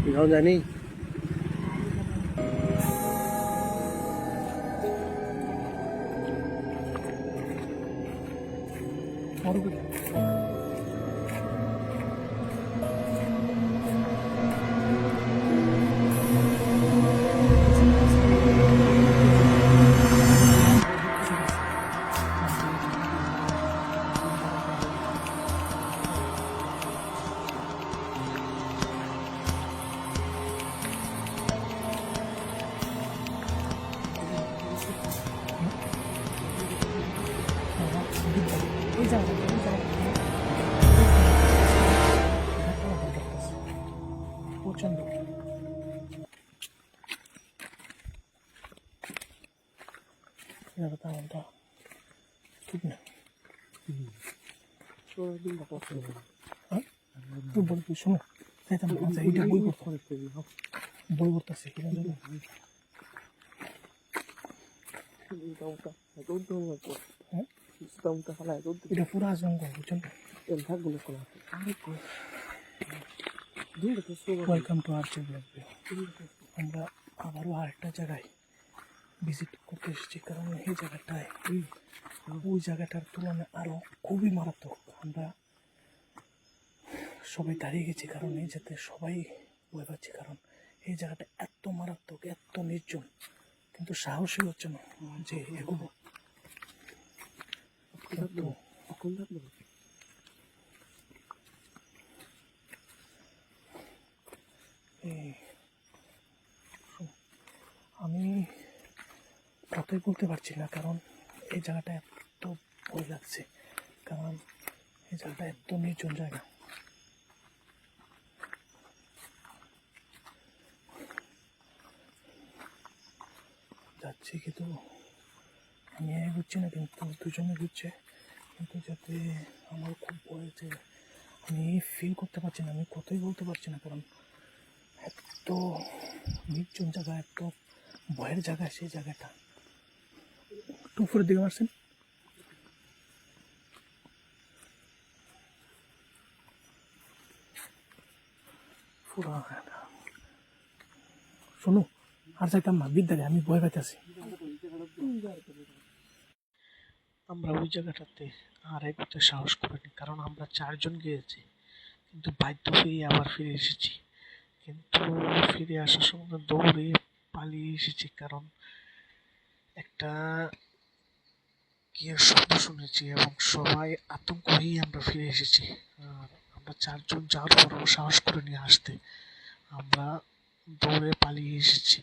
এটাও জানি। প্রচন্ড ঠিক না শোনো বই করতেছে এটা পুরো জঙ্গল বুঝছেন। Welcome to art blog. আমরা আবারও আরেকটা জায়গায় ভিজিট করতে এসেছি, কারণ এই জায়গাটায় ওই জায়গাটার তুলনায় আরও খুবই মারাত্মক। আমরা সবাই দাঁড়িয়ে গেছি কারণ এই যাতে সবাই ভয় পাচ্ছি, কারণ এই জায়গাটা এত মারাত্মক, এত নির্জন, কিন্তু সাহসী হচ্ছে না যে এগোবো। আমি কথাই বলতে পারছি না, কারণ এই জায়গাটা এত ভয় লাগছে, কারণ এই জায়গাটা এত নির্জন জায়গা। যাচ্ছি কিন্তু আমি এগোচ্ছি না, কিন্তু দুজনে ঘুরছে, কিন্তু যাতে আমার খুব ভয় হচ্ছে। আমি ফিল করতে পারছি না, আমি কথাই বলতে পারছি না, কারণ এত নির্জন জায়গা, এত ভয়ের জায়গা সেই জায়গাটা। একটু উপরের দিকে মারছেন, শোনো আর যাইতাম না বিদ্যারে, আমি ভয় পাইতেছি। আমরা ওই জায়গাটাতে আর এগোতে সাহস করিনি, কারণ আমরা 4 জন গিয়েছি, কিন্তু বাধ্য হয়ে আবার ফিরে এসেছি। কিন্তু ফিরে আসার সময় দৌড়ে পালিয়ে এসেছি, কারণ একটা কি শব্দ শুনেছি এবং সবাই আতঙ্ক হয়েই আমরা ফিরে এসেছি। আর আমরা 4 জন যাওয়ার পরও সাহস করে নিয়ে আসতে আমরা দৌড়ে পালিয়ে এসেছি।